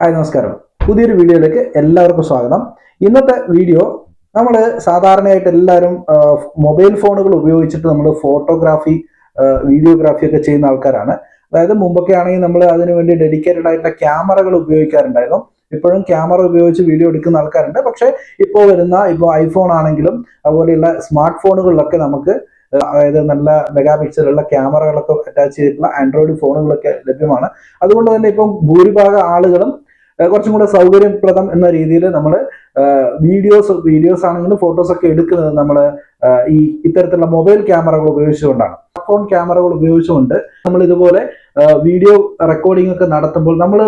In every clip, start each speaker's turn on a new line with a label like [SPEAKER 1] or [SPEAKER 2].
[SPEAKER 1] Hi നമസ്കാരം. പുതിയൊരു വീഡിയോയിലേക്ക് എല്ലാവർക്കും സ്വാഗതം. ഇന്നത്തെ വീഡിയോ നമ്മൾ സാധാരണയായിട്ട് എല്ലാവരും മൊബൈൽ ഫോണുകൾ ഉപയോഗിച്ചിട്ട് നമ്മൾ ഫോട്ടോഗ്രാഫി വീഡിയോഗ്രാഫി ഒക്കെ ചെയ്യുന്ന ആൾക്കാരാണ്. അതായത് മുമ്പൊക്കെ ആണെങ്കിൽ നമ്മൾ അതിനുവേണ്ടി ഡെഡിക്കേറ്റഡ് ആയിട്ടുള്ള ക്യാമറകൾ ഉപയോഗിക്കാറുണ്ടായിരുന്നു. ഇപ്പോഴും ക്യാമറ ഉപയോഗിച്ച് വീഡിയോ എടുക്കുന്ന ആൾക്കാരുണ്ട്. പക്ഷേ ഇപ്പോൾ ഐഫോൺ ആണെങ്കിലും അതുപോലെയുള്ള സ്മാർട്ട് ഫോണുകളിലൊക്കെ നമുക്ക് അതായത് നല്ല മെഗാ പിക്സലുള്ള ക്യാമറകളൊക്കെ അറ്റാച്ച് ചെയ്തിട്ടുള്ള ആൻഡ്രോയിഡ് ഫോണുകളൊക്കെ ലഭ്യമാണ്. അതുകൊണ്ട് തന്നെ ഇപ്പം ഭൂരിഭാഗം ആളുകളും കുറച്ചും കൂടെ സൗകര്യപ്രദം എന്ന രീതിയിൽ നമ്മൾ വീഡിയോസ് ആണെങ്കിലും ഫോട്ടോസ് ഒക്കെ എടുക്കുന്നത് നമ്മൾ ഈ ഇത്തരത്തിലുള്ള മൊബൈൽ ക്യാമറകൾ ഉപയോഗിച്ചുകൊണ്ടാണ്. ഫോൺ ക്യാമറകൾ ഉപയോഗിച്ചുകൊണ്ട് നമ്മൾ ഇതുപോലെ വീഡിയോ റെക്കോർഡിംഗ് ഒക്കെ നടത്തുമ്പോൾ നമ്മൾ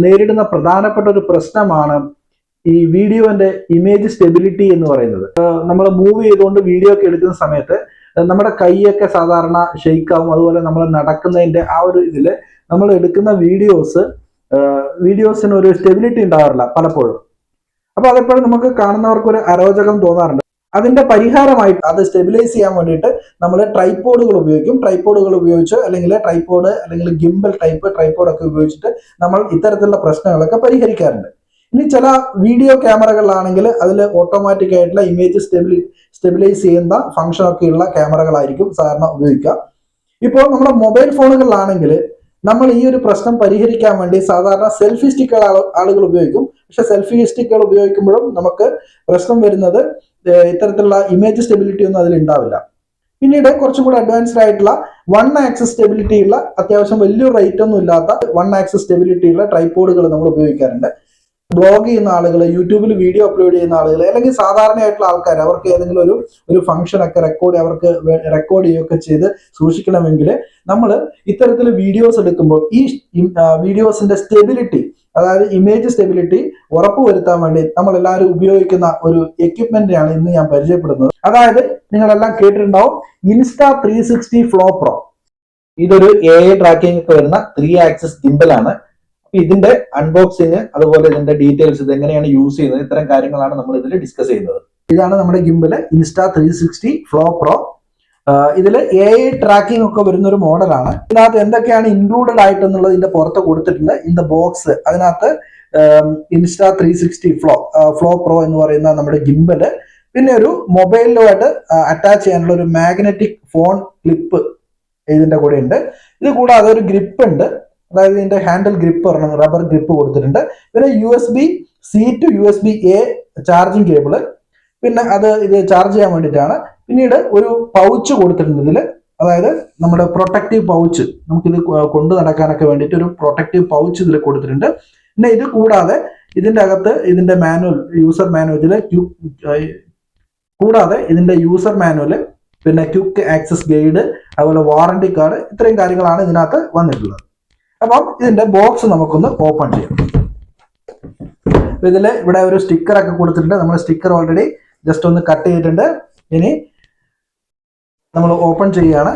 [SPEAKER 1] നേരിടുന്ന പ്രധാനപ്പെട്ട ഒരു പ്രശ്നമാണ് ഈ വീഡിയോന്റെ ഇമേജ് സ്റ്റെബിലിറ്റി എന്ന് പറയുന്നത്. നമ്മൾ മൂവ് ചെയ്തുകൊണ്ട് വീഡിയോ ഒക്കെ എടുക്കുന്ന സമയത്ത് നമ്മുടെ കൈയൊക്കെ സാധാരണ ഷെയ്ക്ക് ആവും. അതുപോലെ നമ്മൾ നടക്കുന്നതിന്റെ ആ ഒരു ഇതിൽ നമ്മൾ എടുക്കുന്ന വീഡിയോസിന് ഒരു സ്റ്റെബിലിറ്റി ഉണ്ടാവാറില്ല പലപ്പോഴും. അപ്പൊ അതെപ്പോഴും നമുക്ക് കാണുന്നവർക്ക് ഒരു അരോചകം തോന്നാറുണ്ട്. അതിന്റെ പരിഹാരമായിട്ട് അത് സ്റ്റെബിലൈസ് ചെയ്യാൻ വേണ്ടിയിട്ട് നമ്മൾ ട്രൈപോഡുകൾ ഉപയോഗിക്കും. ട്രൈപോഡുകൾ ഉപയോഗിച്ച് അല്ലെങ്കിൽ ഗിംബൽ ടൈപ്പ് ട്രൈപോഡൊക്കെ ഉപയോഗിച്ചിട്ട് നമ്മൾ ഇത്തരത്തിലുള്ള പ്രശ്നങ്ങളൊക്കെ പരിഹരിക്കാറുണ്ട്. ഇനി ചില വീഡിയോ ക്യാമറകളിലാണെങ്കിൽ അതിൽ ഓട്ടോമാറ്റിക് ആയിട്ടുള്ള ഇമേജ് സ്റ്റെബിലൈസ് ചെയ്യുന്ന ഫംഗ്ഷൻ ഒക്കെയുള്ള ക്യാമറകളായിരിക്കും സാധാരണ ഉപയോഗിക്കുക. ഇപ്പോൾ നമ്മുടെ മൊബൈൽ ഫോണുകളിലാണെങ്കിൽ നമ്മൾ ഈ ഒരു പ്രശ്നം പരിഹരിക്കാൻ വേണ്ടി സാധാരണ സെൽഫി സ്റ്റിക്കുകൾ ആളുകൾ ഉപയോഗിക്കും. പക്ഷെ സെൽഫി സ്റ്റിക്കുകൾ ഉപയോഗിക്കുമ്പോഴും നമുക്ക് പ്രശ്നം വരുന്നത് ഇത്തരത്തിലുള്ള ഇമേജ് സ്റ്റെബിലിറ്റി ഒന്നും അതിൽ ഉണ്ടാവില്ല. പിന്നീട് കുറച്ചും കൂടി അഡ്വാൻസ്ഡ് ആയിട്ടുള്ള 1 ആക്സിസ് സ്റ്റെബിലിറ്റി ഉള്ള അത്യാവശ്യം വലിയൊരു റേറ്റ് ഒന്നും ഇല്ലാത്ത 1 ആക്സിസ് സ്റ്റെബിലിറ്റി ഉള്ള ട്രൈപോഡുകൾ നമ്മൾ ഉപയോഗിക്കാറുണ്ട്. ബ്ലോഗ് ചെയ്യുന്ന ആളുകൾ, യൂട്യൂബിൽ വീഡിയോ അപ്ലോഡ് ചെയ്യുന്ന ആളുകൾ, അല്ലെങ്കിൽ സാധാരണയായിട്ടുള്ള ആൾക്കാർ അവർക്ക് ഏതെങ്കിലും ഒരു ഫംഗ്ഷൻ ഒക്കെ റെക്കോർഡ് ചെയ്യുകയൊക്കെ ചെയ്ത് സൂക്ഷിക്കണമെങ്കിൽ നമ്മൾ ഇത്തരത്തിൽ വീഡിയോസ് എടുക്കുമ്പോൾ ഈ വീഡിയോസിന്റെ സ്റ്റെബിലിറ്റി, അതായത് ഇമേജ് സ്റ്റെബിലിറ്റി ഉറപ്പുവരുത്താൻ വേണ്ടി നമ്മൾ എല്ലാവരും ഉപയോഗിക്കുന്ന ഒരു എക്യുപ്മെന്റാണ് ഇന്ന് ഞാൻ പരിചയപ്പെടുന്നത്. അതായത് നിങ്ങളെല്ലാം കേട്ടിട്ടുണ്ടാവും Insta360 Flow PRO. ഇതൊരു AI ട്രാക്കിംഗ് ഒക്കെ വരുന്ന 3 ആക്സിസ് ഗിംബൽ ആണ്. ഇതിന്റെ അൺബോക്സിങ്, അതുപോലെ ഇതിന്റെ ഡീറ്റെയിൽസ്, ഇത് എങ്ങനെയാണ് യൂസ് ചെയ്യുന്നത്, ഇത്തരം കാര്യങ്ങളാണ് നമ്മൾ ഇതിൽ ഡിസ്കസ് ചെയ്യുന്നത്. ഇതാണ് നമ്മുടെ ഗിംബല് Insta360 Flow PRO. ഇതിൽ AI ട്രാക്കിംഗ് ഒക്കെ വരുന്ന ഒരു മോഡലാണ്. ഇതിനകത്ത് എന്തൊക്കെയാണ് ഇൻക്ലൂഡഡ് ആയിട്ടെന്നുള്ളത് ഇതിന്റെ പുറത്ത് കൊടുത്തിട്ടുണ്ട്. ഇൻ ദ ബോക്സ് അതിനകത്ത് Insta360 Flow PRO എന്ന് പറയുന്ന നമ്മുടെ ഗിംബല്, പിന്നെ ഒരു മൊബൈലിലുമായിട്ട് അറ്റാച്ച് ചെയ്യാനുള്ള ഒരു മാഗ്നറ്റിക് ഫോൺ ക്ലിപ്പ് ഇതിന്റെ കൂടെ ഉണ്ട്. ഇത് കൂടാതെ ഒരു ഗ്രിപ്പ് ഉണ്ട്, അതായത് ഇതിന്റെ ഹാൻഡിൽ ഗ്രിപ്പ് റബ്ബർ ഗ്രിപ്പ് കൊടുത്തിട്ടുണ്ട്. പിന്നെ USB-C to USB-A charging cable, പിന്നെ ഇത് ചാർജ് ചെയ്യാൻ വേണ്ടിയിട്ടാണ്. പിന്നീട് ഒരു പൗച്ച് കൊടുത്തിട്ടുണ്ട് ഇതിൽ, അതായത് നമ്മുടെ പ്രൊട്ടക്റ്റീവ് പൗച്ച്, നമുക്കിത് കൊണ്ടു നടക്കാനൊക്കെ വേണ്ടിയിട്ട് ഒരു പ്രൊട്ടക്റ്റീവ് പൗച്ച് ഇതിൽ കൊടുത്തിട്ടുണ്ട്. പിന്നെ ഇത് കൂടാതെ ഇതിന്റെ അകത്ത് ഇതിന്റെ യൂസർ മാനുവല്, പിന്നെ ക്വിക്ക് ആക്സസ് ഗൈഡ്, അതുപോലെ വാറണ്ടി കാർഡ്, ഇത്രയും കാര്യങ്ങളാണ് ഇതിനകത്ത് വന്നിട്ടുള്ളത്. അപ്പം ഇതിന്റെ ബോക്സ് നമുക്കൊന്ന് ഓപ്പൺ ചെയ്യാം. ഇവിടെ ഒരു സ്റ്റിക്കർ ഒക്കെ കൊടുത്തിട്ടുണ്ട്. നമ്മൾ സ്റ്റിക്കർ ഓൾറെഡി ജസ്റ്റ് ഒന്ന് കട്ട് ചെയ്തിട്ടുണ്ട്. ഇനി നമ്മൾ ഓപ്പൺ ചെയ്യുകയാണ്.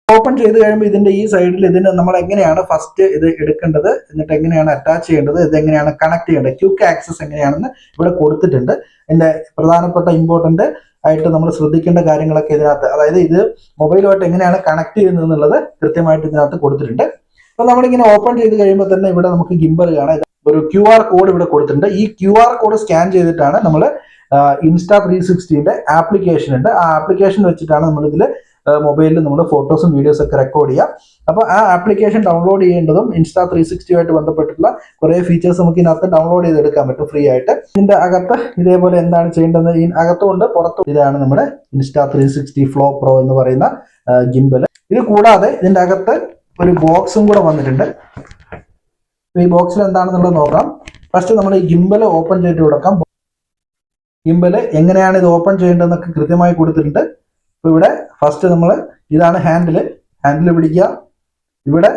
[SPEAKER 1] ഓപ്പൺ ചെയ്ത് കഴിയുമ്പോൾ ഇതിന്റെ ഈ സൈഡിൽ നമ്മൾ എങ്ങനെയാണ് ഫസ്റ്റ് ഇത് എടുക്കേണ്ടത്, എന്നിട്ട് എങ്ങനെയാണ് അറ്റാച്ച് ചെയ്യേണ്ടത്, ഇത് എങ്ങനെയാണ് കണക്ട് ചെയ്യേണ്ടത്, ക്വിക്ക് ആക്സസ് എങ്ങനെയാണെന്ന് ഇവിടെ കൊടുത്തിട്ടുണ്ട്. ഇതിന്റെ പ്രധാനപ്പെട്ട ഇമ്പോർട്ടന്റ് ആയിട്ട് നമ്മൾ ശ്രദ്ധിക്കേണ്ട കാര്യങ്ങളൊക്കെ ഇതിനകത്ത്, അതായത് ഇത് മൊബൈലുമായിട്ട് എങ്ങനെയാണ് കണക്ട് ചെയ്യുന്നത് എന്നുള്ളത് കൃത്യമായിട്ട് ഇതിനകത്ത് കൊടുത്തിട്ടുണ്ട്. അപ്പൊ നമ്മളിങ്ങനെ ഓപ്പൺ ചെയ്ത് കഴിയുമ്പോൾ തന്നെ ഇവിടെ നമുക്ക് ഗിംബൽ കാണാം. ഒരു QR കോഡ് ഇവിടെ കൊടുത്തിട്ടുണ്ട്. ഈ QR കോഡ് സ്കാൻ ചെയ്തിട്ടാണ് നമ്മൾ Insta360ന്റെ ആപ്ലിക്കേഷൻ ഉണ്ട്, ആ ആപ്ലിക്കേഷൻ വെച്ചിട്ടാണ് നമ്മൾ ഇതിൽ മൊബൈലിൽ നമ്മൾ ഫോട്ടോസും വീഡിയോസും ഒക്കെ റെക്കോർഡ് ചെയ്യാം. അപ്പോൾ ആ ആപ്ലിക്കേഷൻ ഡൗൺലോഡ് ചെയ്യേണ്ടതും Insta360 ബന്ധപ്പെട്ടുള്ള കുറെ ഫീച്ചേഴ്സ് നമുക്ക് ഇതിനകത്ത് ഡൗൺലോഡ് ചെയ്തെടുക്കാൻ പറ്റും ഫ്രീ ആയിട്ട്. ഇതിന്റെ അകത്ത് ഇതേപോലെ എന്താണ് ചെയ്യേണ്ടത്, അകത്തുകൊണ്ട് പുറത്തും, ഇതാണ് നമ്മുടെ Insta360 Flow PRO എന്ന് പറയുന്ന ഗിംബൽ. ഇത് കൂടാതെ ഇതിന്റെ അകത്ത് ഒരു ബോക്സും കൂടെ വന്നിട്ടുണ്ട്. ഈ ബോക്സിൽ എന്താണെന്നുള്ളത് നോക്കാം. ഫസ്റ്റ് നമ്മൾ ഈ ഗിംബൽ ഓപ്പൺ ചെയ്തിട്ട് കൊടുക്കാം. ഗിംബല് എങ്ങനെയാണ് ഇത് ഓപ്പൺ ചെയ്യേണ്ടതെന്നൊക്കെ കൃത്യമായി കൊടുത്തിട്ടുണ്ട്. അപ്പൊ ഇവിടെ ഫസ്റ്റ് ഇതാണ് ഹാൻഡിൽ പിടിക്കുക. ഇവിടെ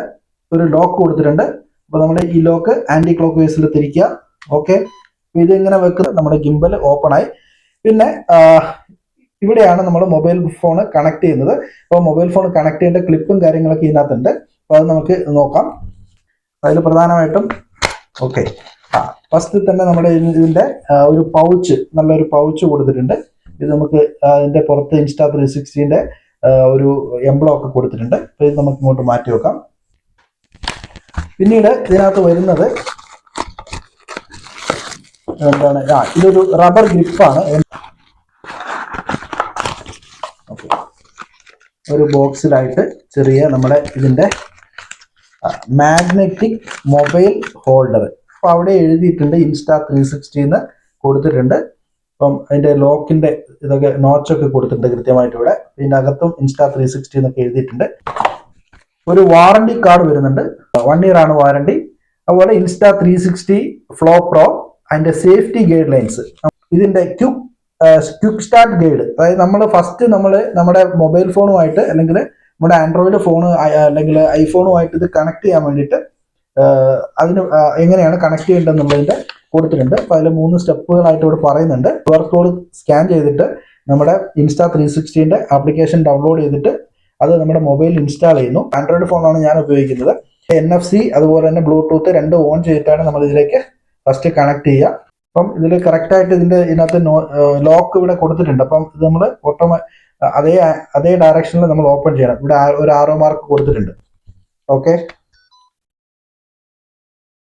[SPEAKER 1] ഒരു ലോക്ക് കൊടുത്തിട്ടുണ്ട്. അപ്പൊ നമ്മൾ ഈ ലോക്ക് ആന്റി ക്ലോക്ക് വൈസിൽ തിരിക്കുക. ഓക്കെ, ഇത് ഇങ്ങനെ വെക്കുന്നത് നമ്മുടെ ഗിംബൽ ഓപ്പൺ ആയി. പിന്നെ ഇവിടെയാണ് നമ്മൾ മൊബൈൽ ഫോൺ കണക്ട് ചെയ്യുന്നത്. അപ്പോൾ മൊബൈൽ ഫോൺ കണക്ട് ചെയ്യേണ്ട ക്ലിപ്പും കാര്യങ്ങളൊക്കെ ഇതിനകത്തുണ്ട്. അപ്പോൾ അത് നമുക്ക് നോക്കാം. അതിൽ പ്രധാനമായിട്ടും ഫസ്റ്റ് തന്നെ നമ്മുടെ ഇതിന്റെ ഒരു പൗച്ച്, നല്ലൊരു പൗച്ച് കൊടുത്തിട്ടുണ്ട്. ഇത് നമുക്ക് അതിന്റെ പുറത്ത് Insta360ന്റെ ഒരു എംബ്ലം ഒക്കെ കൊടുത്തിട്ടുണ്ട്. അപ്പോൾ ഇത് നമുക്ക് ഇങ്ങോട്ട് മാറ്റി വെക്കാം. പിന്നീട് ഇതിനകത്ത് വരുന്നത് എന്താണ്, ഇതൊരു റബ്ബർ ഗ്രിപ്പാണ്. ഒരു ബോക്സിലായിട്ട് ചെറിയ നമ്മുടെ ഇതിൻ്റെ മാഗ്നറ്റിക് മൊബൈൽ ഹോൾഡർ. അപ്പോൾ അവിടെ എഴുതിയിട്ടുണ്ട് Insta360 എന്ന് കൊടുത്തിട്ടുണ്ട്. അപ്പം അതിൻ്റെ ലോക്കിൻ്റെ ഇതൊക്കെ നോച്ചൊക്കെ കൊടുത്തിട്ടുണ്ട് കൃത്യമായിട്ട് ഇവിടെ. ഇതിൻ്റെ അകത്തും Insta360 എന്നൊക്കെ എഴുതിയിട്ടുണ്ട്. ഒരു വാറണ്ടി കാർഡ് വരുന്നുണ്ട്, 1 year ആണ് വാറണ്ടി. അതുപോലെ Insta360 Flow PRO അതിൻ്റെ സേഫ്റ്റി ഗൈഡ് ലൈൻസ്, ഇതിൻ്റെ ക്വിക്ക് സ്റ്റാർട്ട് ഗൈഡ്. അതായത് നമ്മൾ ഫസ്റ്റ് നമ്മുടെ മൊബൈൽ ഫോണുമായിട്ട് അല്ലെങ്കിൽ നമ്മുടെ ആൻഡ്രോയിഡ് ഫോൺ അല്ലെങ്കിൽ ഐഫോണുമായിട്ട് ഇത് കണക്ട് ചെയ്യാൻ വേണ്ടിയിട്ട് അതിന് എങ്ങനെയാണ് കണക്ട് ചെയ്യേണ്ടതെന്നുള്ളതിൻ്റെ കൊടുത്തിട്ടുണ്ട്. അപ്പോൾ അതിൽ 3 സ്റ്റെപ്പുകളായിട്ട് ഇവിടെ പറയുന്നുണ്ട്. QR കോഡ് സ്കാൻ ചെയ്തിട്ട് നമ്മുടെ Insta360 ആപ്ലിക്കേഷൻ ഡൗൺലോഡ് ചെയ്തിട്ട് അത് നമ്മുടെ മൊബൈലിൽ ഇൻസ്റ്റാൾ ചെയ്യുന്നു. ആൻഡ്രോയിഡ് ഫോണാണ് ഞാൻ ഉപയോഗിക്കുന്നത്. NFC അതുപോലെ തന്നെ ബ്ലൂടൂത്ത് 2 ഓൺ ചെയ്തിട്ടാണ് നമ്മൾ ഇതിലേക്ക് ഫസ്റ്റ് കണക്ട് ചെയ്യുക. അപ്പം ഇതിൽ കറക്റ്റായിട്ട് ഇതിനകത്ത് ലോക്ക് ഇവിടെ കൊടുത്തിട്ടുണ്ട്. അപ്പം ഇത് നമ്മൾ അതേ ഡയറക്ഷനിൽ നമ്മൾ ഓപ്പൺ ചെയ്യണം. ഇവിടെ ഒരു ആരോ മാർക്ക് കൊടുത്തിട്ടുണ്ട്. ഓക്കെ,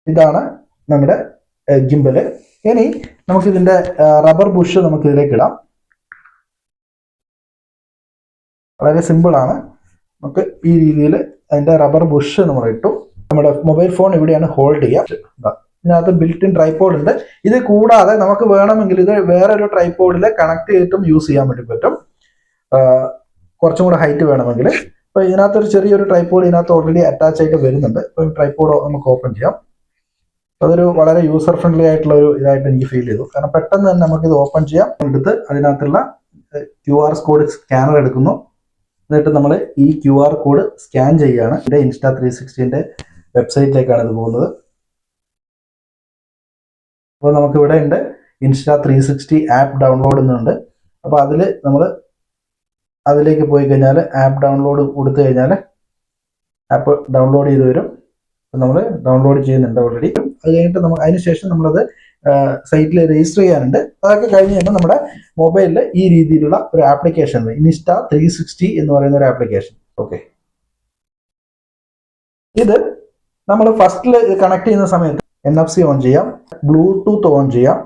[SPEAKER 1] ഇതാണ് നമ്മുടെ ഗിംബല്. ഇനി നമുക്കിതിൻ്റെ റബ്ബർ ബുഷ് നമുക്ക് ഇതിലേക്ക് ഇടാം. വളരെ സിമ്പിളാണ്. നമുക്ക് ഈ രീതിയിൽ അതിൻ്റെ റബ്ബർ ബുഷ് നമ്മൾ ഇട്ടു. നമ്മുടെ മൊബൈൽ ഫോൺ ഇവിടെയാണ് ഹോൾഡ് ചെയ്യുക. ഇതിനകത്ത് ബിൽറ്റ് ഇൻ ട്രൈപോഡ് ഉണ്ട്. ഇത് കൂടാതെ നമുക്ക് വേണമെങ്കിൽ ഇത് വേറൊരു ട്രൈപോഡിൽ കണക്ട് ചെയ്തിട്ടും യൂസ് ചെയ്യാൻ വേണ്ടി പറ്റും, കുറച്ചും കൂടെ ഹൈറ്റ് വേണമെങ്കിൽ. അപ്പോൾ ഇതിനകത്തൊരു ചെറിയൊരു ട്രൈപോഡ് ഇതിനകത്ത് ഓൾറെഡി അറ്റാച്ച് ആയിട്ട് വരുന്നുണ്ട്. അപ്പോൾ ട്രൈപോഡ് നമുക്ക് ഓപ്പൺ ചെയ്യാം. അതൊരു വളരെ യൂസർ ഫ്രണ്ട്ലി ആയിട്ടുള്ള ഒരു ഇതായിട്ട് എനിക്ക് ഫീൽ ചെയ്തു. കാരണം പെട്ടെന്ന് തന്നെ നമുക്കിത് ഓപ്പൺ ചെയ്യാം. എടുത്ത് അതിനകത്തുള്ള QR കോഡ് സ്കാനർ എടുക്കുന്നു. എന്നിട്ട് നമ്മൾ ഈ QR കോഡ് സ്കാൻ ചെയ്യുകയാണ്. ഇതിൻ്റെ Insta360 വെബ്സൈറ്റിലേക്കാണ് ഇത് പോകുന്നത്. അപ്പോൾ നമുക്ക് ഇവിടെ ഉണ്ട് Insta360 ആപ്പ് ഡൗൺലോഡ് എന്നുണ്ട്. അപ്പോൾ അതിലേക്ക് പോയി കഴിഞ്ഞാൽ ആപ്പ് ഡൗൺലോഡ് കൊടുത്തു കഴിഞ്ഞാൽ ആപ്പ് ഡൗൺലോഡ് ചെയ്ത് വരും. നമ്മൾ ഡൗൺലോഡ് ചെയ്യുന്നുണ്ട് ഓൾറെഡി. അത് കഴിഞ്ഞിട്ട് അതിനുശേഷം നമ്മളത് സൈറ്റിൽ രജിസ്റ്റർ ചെയ്യാനുണ്ട്. അതൊക്കെ കഴിഞ്ഞ് കഴിഞ്ഞാൽ നമ്മുടെ മൊബൈലിൽ ഈ രീതിയിലുള്ള ഒരു ആപ്ലിക്കേഷൻ ഉണ്ട്, Insta360 എന്ന് പറയുന്ന ഒരു ആപ്ലിക്കേഷൻ. ഓക്കെ, ഇത് നമ്മൾ ഫസ്റ്റിൽ കണക്ട് ചെയ്യുന്ന സമയത്ത് NFC ഓൺ ചെയ്യാം, ബ്ലൂടൂത്ത് ഓൺ ചെയ്യാം.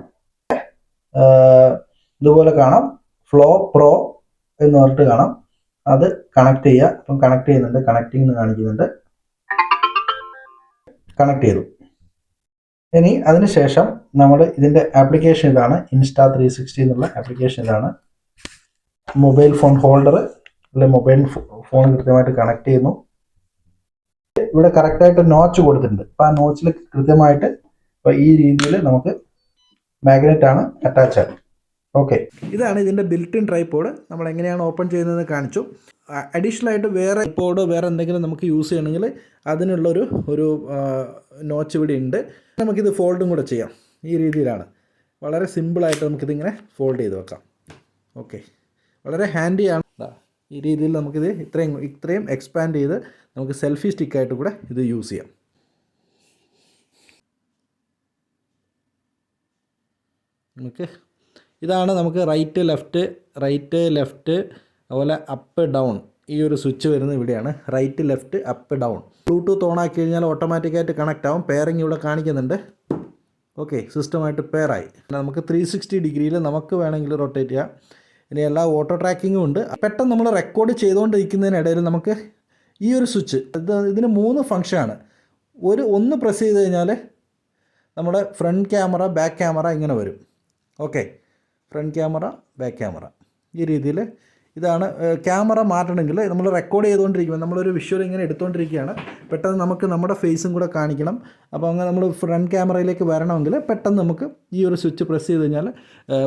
[SPEAKER 1] ഇതുപോലെ കാണാം ഫ്ലോ പ്രോ എന്ന് പറഞ്ഞിട്ട് കാണാം. അത് കണക്ട് ചെയ്യുക. അപ്പം കണക്ട് ചെയ്യുന്നുണ്ട്, കണക്റ്റിംഗ് എന്ന് കാണിക്കുന്നുണ്ട്. കണക്ട് ചെയ്തു. ഇനി അതിനുശേഷം നമ്മൾ ഇതിൻ്റെ ആപ്ലിക്കേഷൻ ഇതാണ്, Insta360 എന്നുള്ള ആപ്ലിക്കേഷൻ ഇതാണ്. മൊബൈൽ ഫോൺ ഹോൾഡർ അല്ലെ മൊബൈൽ ഫോൺ കൃത്യമായിട്ട് കണക്ട് ചെയ്യുന്നു. ഇവിടെ കറക്റ്റായിട്ട് നോച്ച് കൊടുത്തിട്ടുണ്ട്. അപ്പോൾ ആ നോച്ചിൽ കൃത്യമായിട്ട് ഇപ്പോൾ ഈ രീതിയിൽ നമുക്ക് മാഗ്നറ്റ് ആണ് അറ്റാച്ച് ആകും. ഓക്കെ, ഇതാണ് ഇതിൻ്റെ ബിൽറ്റ് ഇൻ ട്രൈപോഡ്. നമ്മൾ എങ്ങനെയാണ് ഓപ്പൺ ചെയ്യുന്നതെന്ന് കാണിച്ചു. അഡീഷണൽ ആയിട്ട് വേറെ ട്രൈപോഡ് വേറെ എന്തെങ്കിലും നമുക്ക് യൂസ് ചെയ്യണമെങ്കിൽ അതിനുള്ളൊരു നോച്ച് ഇവിടെ ഉണ്ട്. നമുക്കിത് ഫോൾഡും കൂടെ ചെയ്യാം. ഈ രീതിയിലാണ് വളരെ സിമ്പിളായിട്ട് നമുക്കിതിങ്ങനെ ഫോൾഡ് ചെയ്ത് വെക്കാം. ഓക്കെ, വളരെ ഹാൻഡിയാണ്. ഈ രീതിയിൽ നമുക്കിത് ഇത്രയും എക്സ്പാൻഡ് ചെയ്ത് നമുക്ക് സെൽഫി സ്റ്റിക്കായിട്ട് കൂടെ ഇത് യൂസ് ചെയ്യാം. ഇതാണ് നമുക്ക് റൈറ്റ് ലെഫ്റ്റ് അതുപോലെ അപ്പ് ഡൗൺ ഈ ഒരു സ്വിച്ച് വരുന്നത് ഇവിടെയാണ്. Right left up down. Bluetooth on ആക്കി കഴിഞ്ഞാൽ ഓട്ടോമാറ്റിക്കായിട്ട് കണക്റ്റ് ആവും. പെയറിങ് ഇവിടെ കാണിക്കുന്നുണ്ട്. ഓക്കെ, സിസ്റ്റമായിട്ട് പെയറായി. നമുക്ക് 360 ഡിഗ്രിയിൽ നമുക്ക് വേണമെങ്കിൽ റൊട്ടേറ്റ് ചെയ്യാം. ഇനി എല്ലാ ഓട്ടോ ട്രാക്കിങ്ങും ഉണ്ട്. പെട്ടെന്ന് നമ്മൾ റെക്കോർഡ് ചെയ്തുകൊണ്ടിരിക്കുന്നതിനിടയിൽ നമുക്ക് ഈ ഒരു സ്വിച്ച് ഇതിന് 3 ഫംഗ്ഷനാണ്. ഒന്ന് പ്രസ് ചെയ്ത് കഴിഞ്ഞാൽ നമ്മുടെ ഫ്രണ്ട് ക്യാമറ ബാക്ക് ക്യാമറ ഇങ്ങനെ വരും. Okay, front camera back camera ഈ രീതിയിൽ. ഇതാണ് ക്യാമറ മാറ്റണമെങ്കിൽ നമ്മൾ റെക്കോർഡ് ചെയ്തുകൊണ്ടിരിക്കുമ്പോൾ നമ്മളൊരു വിഷ്വൽ ഇങ്ങനെ എടുത്തുകൊണ്ടിരിക്കുകയാണ്. പെട്ടെന്ന് നമുക്ക് നമ്മുടെ ഫേസും കൂടെ കാണിക്കണം. അപ്പോൾ അങ്ങനെ നമ്മൾ ഫ്രണ്ട് ക്യാമറയിലേക്ക് വരണമെങ്കിൽ പെട്ടെന്ന് നമുക്ക് ഈ ഒരു സ്വിച്ച് പ്രസ് ചെയ്ത് കഴിഞ്ഞാൽ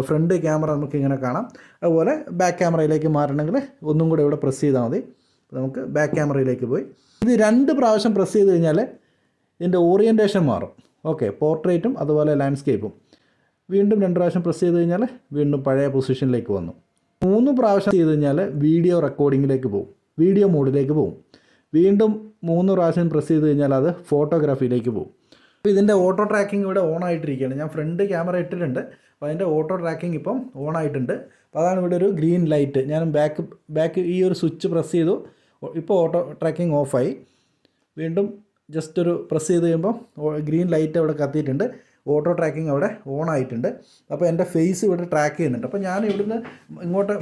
[SPEAKER 1] ഫ്രണ്ട് ക്യാമറ നമുക്ക് ഇങ്ങനെ കാണാം. അതുപോലെ ബാക്ക് ക്യാമറയിലേക്ക് മാറണമെങ്കിൽ ഒന്നും കൂടെ ഇവിടെ പ്രസ് ചെയ്താൽ മതി. നമുക്ക് ബാക്ക് ക്യാമറയിലേക്ക് പോയി ഇത് 2 പ്രാവശ്യം പ്രസ് ചെയ്ത് കഴിഞ്ഞാൽ ഇതിൻ്റെ ഓറിയൻറ്റേഷൻ മാറും. ഓക്കെ, പോർട്രേറ്റും അതുപോലെ ലാൻഡ്സ്കേപ്പും. വീണ്ടും 2 പ്രാവശ്യം പ്രസ് ചെയ്ത് കഴിഞ്ഞാൽ വീണ്ടും പഴയ പൊസിഷനിലേക്ക് വന്നു. 3 പ്രാവശ്യം ചെയ്ത് കഴിഞ്ഞാൽ വീഡിയോ റെക്കോർഡിങ്ങിലേക്ക് പോകും, വീഡിയോ മോഡിലേക്ക് പോകും. വീണ്ടും 3 പ്രാവശ്യം പ്രസ് ചെയ്ത് കഴിഞ്ഞാൽ അത് ഫോട്ടോഗ്രാഫിയിലേക്ക് പോകും. അപ്പോൾ ഇതിൻ്റെ ഓട്ടോ ട്രാക്കിംഗ് ഇവിടെ ഓൺ ആയിട്ടിരിക്കുകയാണ്. ഞാൻ ഫ്രണ്ട് ക്യാമറ ഇട്ടിട്ടുണ്ട്. അപ്പോൾ അതിൻ്റെ ഓട്ടോ ട്രാക്കിംഗ് ഇപ്പം ഓൺ ആയിട്ടുണ്ട്. അപ്പോൾ അതാണ് ഇവിടെ ഒരു ഗ്രീൻ ലൈറ്റ്. ഞാൻ ബാക്ക് ഈ ഒരു സ്വിച്ച് പ്രസ് ചെയ്തു. ഇപ്പോൾ ഓട്ടോ ട്രാക്കിംഗ് ഓഫായി. വീണ്ടും ജസ്റ്റ് ഒരു പ്രസ് ചെയ്ത് കഴിയുമ്പോൾ ഗ്രീൻ ലൈറ്റ് അവിടെ കത്തിയിട്ടുണ്ട്, ഓട്ടോ ട്രാക്കിംഗ് അവിടെ ഓൺ ആയിട്ടുണ്ട്. അപ്പോൾ എൻ്റെ ഫേസ് ഇവിടെ ട്രാക്ക് ചെയ്യുന്നുണ്ട്. അപ്പോൾ ഞാൻ ഇവിടുന്ന് ഇങ്ങോട്ട്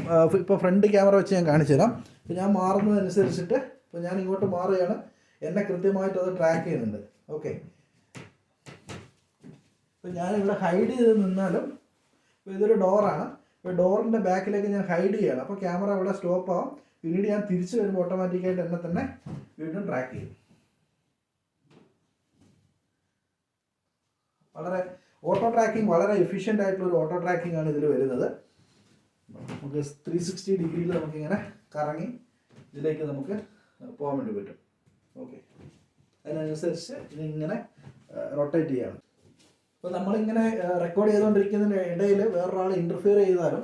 [SPEAKER 1] ഇപ്പോൾ ഫ്രണ്ട് ക്യാമറ വെച്ച് ഞാൻ കാണിച്ചു തരാം. ഇപ്പോൾ ഞാൻ മാറുന്നതനുസരിച്ചിട്ട് ഇപ്പോൾ ഞാൻ ഇങ്ങോട്ട് മാറുകയാണ്, എന്നെ കൃത്യമായിട്ട് അത് ട്രാക്ക് ചെയ്യുന്നുണ്ട്. ഓക്കെ, ഇപ്പോൾ ഞാനിവിടെ ഹൈഡ് ചെയ്ത് നിന്നാലും ഇപ്പോൾ ഇതൊരു ഡോറാണ്, ഇപ്പോൾ ഡോറിൻ്റെ ബാക്കിലേക്ക് ഞാൻ ഹൈഡ് ചെയ്യുകയാണ്. അപ്പോൾ ക്യാമറ അവിടെ സ്റ്റോപ്പ് ആവും, പിന്നീട് ഞാൻ തിരിച്ച് വരുമ്പോൾ ഓട്ടോമാറ്റിക്കായിട്ട് എന്നെ തന്നെ വീണ്ടും ട്രാക്ക് ചെയ്യും. വളരെ ഓട്ടോ ട്രാക്കിംഗ്, വളരെ എഫിഷ്യൻ്റ് ആയിട്ടുള്ളൊരു ഓട്ടോ ട്രാക്കിംഗ് ആണ് ഇതിൽ വരുന്നത്. നമുക്ക് 360 ഡിഗ്രിയിൽ നമുക്കിങ്ങനെ കറങ്ങി ഇതിലേക്ക് നമുക്ക് പോകാൻ വേണ്ടി പറ്റും. ഓക്കെ, അതിനനുസരിച്ച് ഇതിങ്ങനെ റൊട്ടേറ്റ് ചെയ്യണം. ഇപ്പോൾ നമ്മളിങ്ങനെ റെക്കോർഡ് ചെയ്തുകൊണ്ടിരിക്കുന്നതിന് ഇടയിൽ വേറൊരാൾ ഇൻ്റർഫിയർ ചെയ്താലും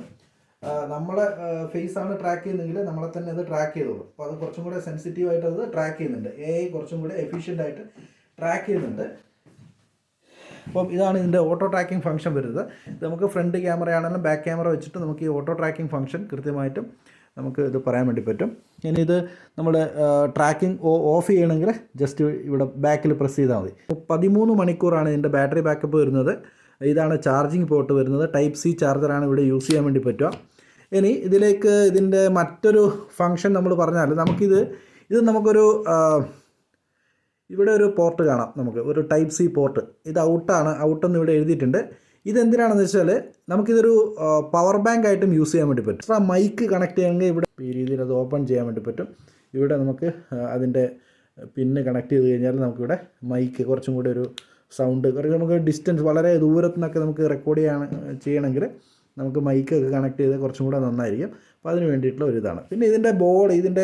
[SPEAKER 1] നമ്മളെ ഫേസാണ് ട്രാക്ക് ചെയ്യുന്നതെങ്കിൽ നമ്മളെ തന്നെ അത് ട്രാക്ക് ചെയ്തോളും. അപ്പോൾ അത് കുറച്ചും കൂടെ സെൻസിറ്റീവായിട്ട് അത് ട്രാക്ക് ചെയ്യുന്നുണ്ട്. AI കുറച്ചും കൂടെ എഫിഷ്യൻ്റ് ആയിട്ട് ട്രാക്ക് ചെയ്യുന്നുണ്ട്. അപ്പം ഇതാണ് ഇതിൻ്റെ ഓട്ടോ ട്രാക്കിംഗ് ഫംഗ്ഷൻ വരുന്നത്. ഇത് നമുക്ക് ഫ്രണ്ട് ക്യാമറ ആണെങ്കിലും ബാക്ക് ക്യാമറ വെച്ചിട്ട് നമുക്ക് ഈ ഓട്ടോ ട്രാക്കിംഗ് ഫംഗ്ഷൻ കൃത്യമായിട്ടും നമുക്ക് ഇത് പറയാൻ വേണ്ടി പറ്റും. ഇനി ഇത് നമ്മൾ ട്രാക്കിംഗ് ഓഫ് ചെയ്യണമെങ്കിൽ ജസ്റ്റ് ഇവിടെ ബാക്കിൽ പ്രസ് ചെയ്താൽ മതി. 13 മണിക്കൂറാണ് ഇതിൻ്റെ ബാറ്ററി ബാക്കപ്പ് വരുന്നത്. ഇതാണ് ചാർജിങ് പോർട്ട് വരുന്നത്. ടൈപ്പ് C ചാർജറാണ് ഇവിടെ യൂസ് ചെയ്യാൻ വേണ്ടി പറ്റുക. ഇനി ഇതിലേക്ക് ഇതിൻ്റെ മറ്റൊരു ഫംഗ്ഷൻ നമ്മൾ പറഞ്ഞാൽ ഇത് നമുക്കൊരു ഇവിടെ ഒരു പോർട്ട് കാണാം, നമുക്ക് ഒരു ടൈപ്പ് C പോർട്ട്. ഇത് ഔട്ടെന്ന് ഇവിടെ എഴുതിയിട്ടുണ്ട്. ഇതെന്തിനാണെന്ന് വെച്ചാൽ നമുക്കിതൊരു പവർ ബാങ്ക് ആയിട്ടും യൂസ് ചെയ്യാൻ വേണ്ടി പറ്റും. മൈക്ക് കണക്ട് ചെയ്യണമെങ്കിൽ ഇവിടെ ഈ രീതിയിൽ അത് ഓപ്പൺ ചെയ്യാൻ വേണ്ടി പറ്റും. ഇവിടെ നമുക്ക് അതിൻ്റെ പിന്ന് കണക്ട് ചെയ്ത് കഴിഞ്ഞാൽ നമുക്കിവിടെ മൈക്ക് കുറച്ചും കൂടി ഒരു സൗണ്ട്, നമുക്ക് ഡിസ്റ്റൻസ് വളരെ ദൂരത്തു നിന്നൊക്കെ നമുക്ക് റെക്കോർഡ് ചെയ്യണമെങ്കിൽ നമുക്ക് മൈക്കൊക്കെ കണക്ട് ചെയ്ത് കുറച്ചും കൂടെ നന്നായിരിക്കും. അപ്പോൾ അതിന് വേണ്ടിയിട്ടുള്ള ഒരു ഇതാണ്. പിന്നെ ഇതിൻ്റെ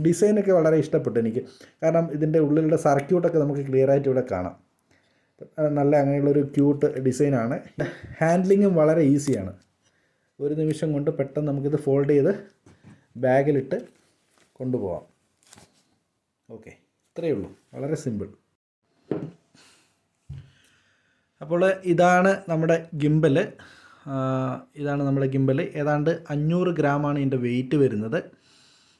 [SPEAKER 1] ഡിസൈനൊക്കെ വളരെ ഇഷ്ടപ്പെട്ടു എനിക്ക്. കാരണം ഇതിൻ്റെ ഉള്ളിലുള്ള സർക്യൂട്ടൊക്കെ നമുക്ക് ക്ലിയർ ആയിട്ട് ഇവിടെ കാണാം. നല്ല അങ്ങനെയുള്ളൊരു ക്യൂട്ട് ഡിസൈനാണ്. ഹാൻഡ്ലിങ്ങും വളരെ ഈസിയാണ്. ഒരു നിമിഷം കൊണ്ട് പെട്ടെന്ന് നമുക്കിത് ഫോൾഡ് ചെയ്ത് ബാഗിലിട്ട് കൊണ്ടുപോകാം. ഓക്കെ, ഇത്രയേ ഉള്ളൂ, വളരെ സിമ്പിൾ. അപ്പോൾ ഇതാണ് നമ്മുടെ ഗിംബൽ. ഏതാണ്ട് 500 ഗ്രാമാണ് ഇതിൻ്റെ വെയിറ്റ് വരുന്നത്.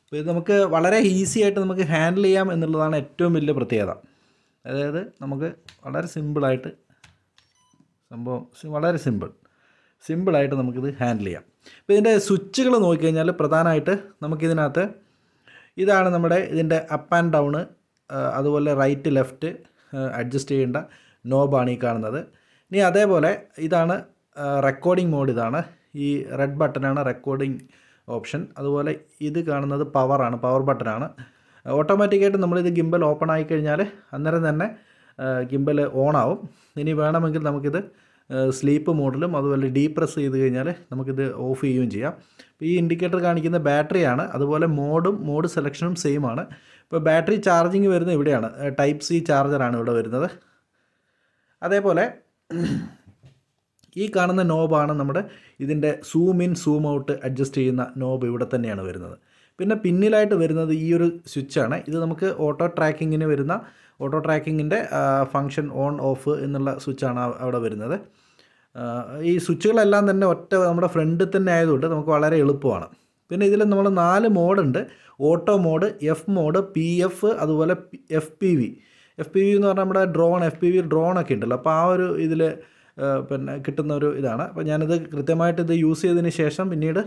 [SPEAKER 1] അപ്പോൾ ഇത് നമുക്ക് വളരെ ഈസി ആയിട്ട് നമുക്ക് ഹാൻഡിൽ ചെയ്യാം എന്നുള്ളതാണ് ഏറ്റവും വലിയ പ്രത്യേകത. അതായത് നമുക്ക് വളരെ സിമ്പിളായിട്ട് വളരെ സിമ്പിളായിട്ട് നമുക്കിത് ഹാൻഡിൽ ചെയ്യാം. ഇപ്പോൾ ഇതിൻ്റെ സ്വിച്ചുകൾ നോക്കിക്കഴിഞ്ഞാൽ പ്രധാനമായിട്ട് നമുക്കിതിനകത്ത് ഇതാണ് ഇതിൻ്റെ അപ്പ് ആൻഡ് ഡൗണ്, അതുപോലെ റൈറ്റ് ലെഫ്റ്റ് അഡ്ജസ്റ്റ് ചെയ്യേണ്ട നോബാണ് ഈ കാണുന്നത്. ഇനി അതേപോലെ ഇതാണ് റെക്കോർഡിംഗ് മോഡ്. ഇതാണ് ഈ റെഡ് ബട്ടനാണ് റെക്കോർഡിംഗ് ഓപ്ഷൻ. അതുപോലെ ഇത് കാണുന്നത് പവർ ബട്ടനാണ്. ഓട്ടോമാറ്റിക്കായിട്ട് നമ്മളിത് ഗിംബൽ ഓപ്പൺ ആയിക്കഴിഞ്ഞാൽ അന്നേരം തന്നെ ഗിംബൽ ഓൺ ആവും. ഇനി വേണമെങ്കിൽ നമുക്കിത് സ്ലീപ്പ് മോഡിലും അതുപോലെ ഡീപ്രസ് ചെയ്ത് കഴിഞ്ഞാൽ നമുക്കിത് ഓഫ് ചെയ്യുകയും ചെയ്യാം. ഇപ്പോൾ ഈ ഇൻഡിക്കേറ്റർ കാണിക്കുന്ന ബാറ്ററിയാണ്. അതുപോലെ മോഡ് സെലക്ഷനും സെയിം ആണ്. ഇപ്പോൾ ബാറ്ററി ചാർജിങ് വരുന്നത് ഇവിടെയാണ്. ടൈപ്പ് C ചാർജറാണ് ഇവിടെ വരുന്നത്. അതേപോലെ ഈ കാണുന്ന നോബാണ് ഇതിൻ്റെ zoom in zoom out adjust ചെയ്യുന്ന നോബ് ഇവിടെ തന്നെയാണ് വരുന്നത്. പിന്നെ പിന്നിലായിട്ട് വരുന്നത് ഈ ഒരു സ്വിച്ചാണ്. ഇത് നമുക്ക് ഓട്ടോ ട്രാക്കിങ്ങിൻ്റെ ഫങ്ഷൻ ഓൺ ഓഫ് എന്നുള്ള സ്വിച്ചാണ് അവിടെ വരുന്നത്. ഈ സ്വിച്ചുകളെല്ലാം തന്നെ നമ്മുടെ ഫ്രണ്ടിൽ തന്നെ ആയതുകൊണ്ട് നമുക്ക് വളരെ എളുപ്പമാണ്. പിന്നെ ഇതിൽ നമ്മൾ 4 മോഡുണ്ട്. Auto mode, F mode, PF, അതുപോലെ FPV എന്ന് പറഞ്ഞാൽ നമ്മുടെ FPV ഡ്രോണൊക്കെ ഉണ്ടല്ലോ. അപ്പോൾ ആ ഒരു ഇതിൽ പിന്നെ കിട്ടുന്ന ഒരു ഇതാണ്. അപ്പോൾ ഞാനിത് കൃത്യമായിട്ട് ഇത് യൂസ് ചെയ്തതിന് ശേഷം പിന്നീട്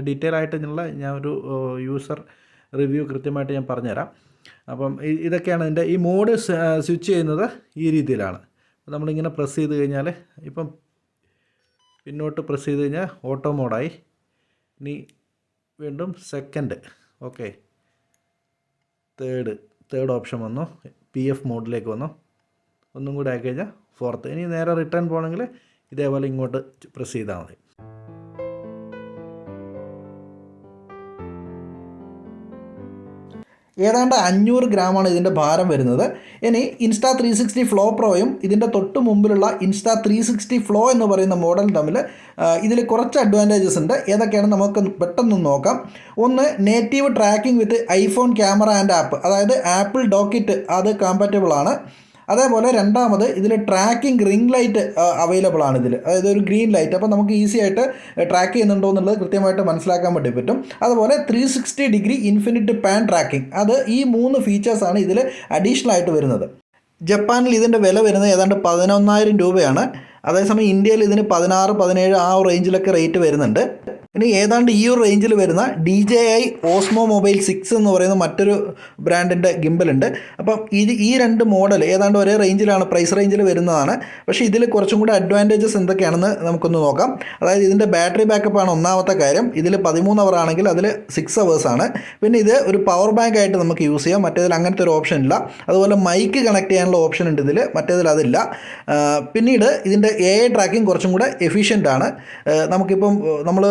[SPEAKER 1] ഡീറ്റെയിൽ ആയിട്ട് ഞാനൊരു യൂസർ റിവ്യൂ കൃത്യമായിട്ട് ഞാൻ പറഞ്ഞുതരാം. അപ്പം ഇതൊക്കെയാണ് ഇതിൻ്റെ ഈ മോഡ് സ്വിച്ച് ചെയ്യുന്നത് ഈ രീതിയിലാണ്. നമ്മളിങ്ങനെ പ്രസ് ചെയ്ത് കഴിഞ്ഞാൽ ഇപ്പം പിന്നോട്ട് പ്രസ് ചെയ്ത് കഴിഞ്ഞാൽ ഓട്ടോ മോഡായി. ഇനി വീണ്ടും സെക്കൻഡ്, ഓക്കെ, തേർഡ് ഓപ്ഷൻ വന്നു, PF മോഡിലേക്ക് വന്നു. ഒന്നും കൂടി ആയിക്കഴിഞ്ഞാൽ ഫോർത്ത്. ഇനി നേരെ റിട്ടേൺ പോകണമെങ്കിൽ ഇതേപോലെ ഇങ്ങോട്ട് പ്രസ് ചെയ്താൽ മതി. ഏതാണ്ട് 500 ഗ്രാമാണ് ഇതിൻ്റെ ഭാരം വരുന്നത്. ഇനി Insta360 Flow PROയും ഇതിൻ്റെ തൊട്ട് മുമ്പിലുള്ള Insta360 Flow എന്ന് പറയുന്ന മോഡലും തമ്മിൽ ഇതിൽ കുറച്ച് അഡ്വാൻറ്റേജസ് ഉണ്ട്. ഏതൊക്കെയാണ് നമുക്ക് പെട്ടെന്ന് നോക്കാം. ഒന്ന്, native tracking with iPhone camera and app, അതായത് ആപ്പിൾ ഡോക്കിറ്റ് അത് കോമ്പാറ്റബിൾ ആണ്. അതേപോലെ രണ്ടാമത് ഇതിൽ ട്രാക്കിംഗ് റിംഗ് ലൈറ്റ് അവൈലബിൾ ആണ് ഇതിൽ, അതായത് ഒരു ഗ്രീൻ ലൈറ്റ്. അപ്പോൾ നമുക്ക് ഈസി ആയിട്ട് ട്രാക്ക് ചെയ്യുന്നുണ്ടോ എന്നുള്ളത് കൃത്യമായിട്ട് മനസ്സിലാക്കാൻ വേണ്ടി പറ്റും. അതുപോലെ 360 ഡിഗ്രി ഇൻഫിനിറ്റ് പാൻ ട്രാക്കിംഗ്, അത് ഈ 3 ഫീച്ചേഴ്സാണ് ഇതിൽ അഡീഷണൽ ആയിട്ട് വരുന്നത്. ജപ്പാനിൽ ഇതിൻ്റെ വില വരുന്നത് ഏതാണ്ട് 11,000 രൂപയാണ്. അതേസമയം ഇന്ത്യയിൽ ഇതിന് 16, 17 ആ റേഞ്ചിലൊക്കെ റേറ്റ് വരുന്നുണ്ട്. ഇനി ഏതാണ്ട് ഈ ഒരു റേഞ്ചിൽ വരുന്ന DJI ഓസ്മോ മൊബൈൽ 6 എന്ന് പറയുന്ന മറ്റൊരു ബ്രാൻഡിൻ്റെ ഗിംബലുണ്ട്. അപ്പം ഈ രണ്ട് മോഡൽ ഏതാണ്ട് ഒരേ റേഞ്ചിലാണ്, പ്രൈസ് റേഞ്ചിൽ വരുന്നതാണ്. പക്ഷേ ഇതിൽ കുറച്ചും കൂടെ അഡ്വാൻറ്റേജസ് എന്തൊക്കെയാണെന്ന് നമുക്കൊന്ന് നോക്കാം. അതായത് ഇതിൻ്റെ ബാറ്ററി ബാക്കപ്പാണ് ഒന്നാമത്തെ കാര്യം. ഇതിൽ 13 അവർ ആണെങ്കിൽ അതിൽ 6 hours ആണ്. പിന്നെ ഇത് ഒരു പവർ ബാങ്ക് ആയിട്ട് നമുക്ക് യൂസ് ചെയ്യാം. മറ്റേതിൽ അങ്ങനത്തെ ഒരു ഓപ്ഷൻ ഇല്ല. അതുപോലെ മൈക്ക് കണക്ട് ചെയ്യാനുള്ള ഓപ്ഷൻ ഉണ്ട് ഇതിൽ, മറ്റേതിൽ അതില്ല. പിന്നീട് ഇതിൻ്റെ AI ട്രാക്കിംഗ് കുറച്ചും കൂടെ എഫിഷ്യൻ്റ് ആണ്. നമുക്കിപ്പം നമ്മൾ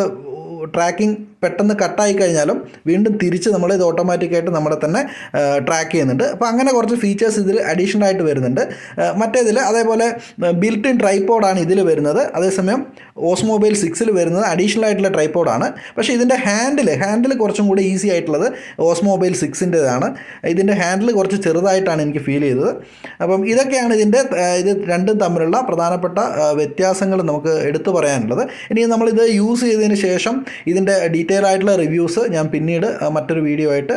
[SPEAKER 1] ട്രാക്കിംഗ് പെട്ടെന്ന് കട്ടായി കഴിഞ്ഞാലും വീണ്ടും തിരിച്ച് നമ്മൾ ഇത് ഓട്ടോമാറ്റിക്കായിട്ട് നമ്മളെ തന്നെ ട്രാക്ക് ചെയ്യുന്നുണ്ട്. അപ്പോൾ അങ്ങനെ കുറച്ച് ഫീച്ചേഴ്സ് ഇതിൽ അഡീഷണൽ ആയിട്ട് വരുന്നുണ്ട്. മറ്റേതിൽ അതേപോലെ ബിൽറ്റ് ഇൻ ട്രൈപോഡാണ് ഇതിൽ വരുന്നത്. അതേസമയം ഓസ്മോബൈൽ 6 വരുന്നത് അഡീഷണൽ ആയിട്ടുള്ള ട്രൈപോഡാണ്. പക്ഷേ ഇതിൻ്റെ ഹാൻഡിൽ കുറച്ചും കൂടി ഈസി ആയിട്ടുള്ളത് ഓസ്മോബൈൽ 6-ൻ്റെതാണ്. ഇതിൻ്റെ ഹാൻഡിൽ കുറച്ച് ചെറുതായിട്ടാണ് എനിക്ക് ഫീൽ ചെയ്തത്. അപ്പം ഇതൊക്കെയാണ് ഇത് രണ്ടും തമ്മിലുള്ള പ്രധാനപ്പെട്ട വ്യത്യാസങ്ങൾ നമുക്ക് എടുത്തു പറയാനുള്ളത്. ഇനി നമ്മളിത് യൂസ് ചെയ്തതിന് ശേഷം ഇതിൻ്റെ ഡീറ്റെയിൽ ആയിട്ടുള്ള റിവ്യൂസ് ഞാൻ പിന്നീട് മറ്റൊരു വീഡിയോ ആയിട്ട്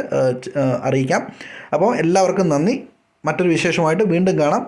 [SPEAKER 1] അറിയിക്കാം. അപ്പോൾ എല്ലാവർക്കും നന്ദി. മറ്റൊരു വിശേഷമായിട്ട് വീണ്ടും കാണാം.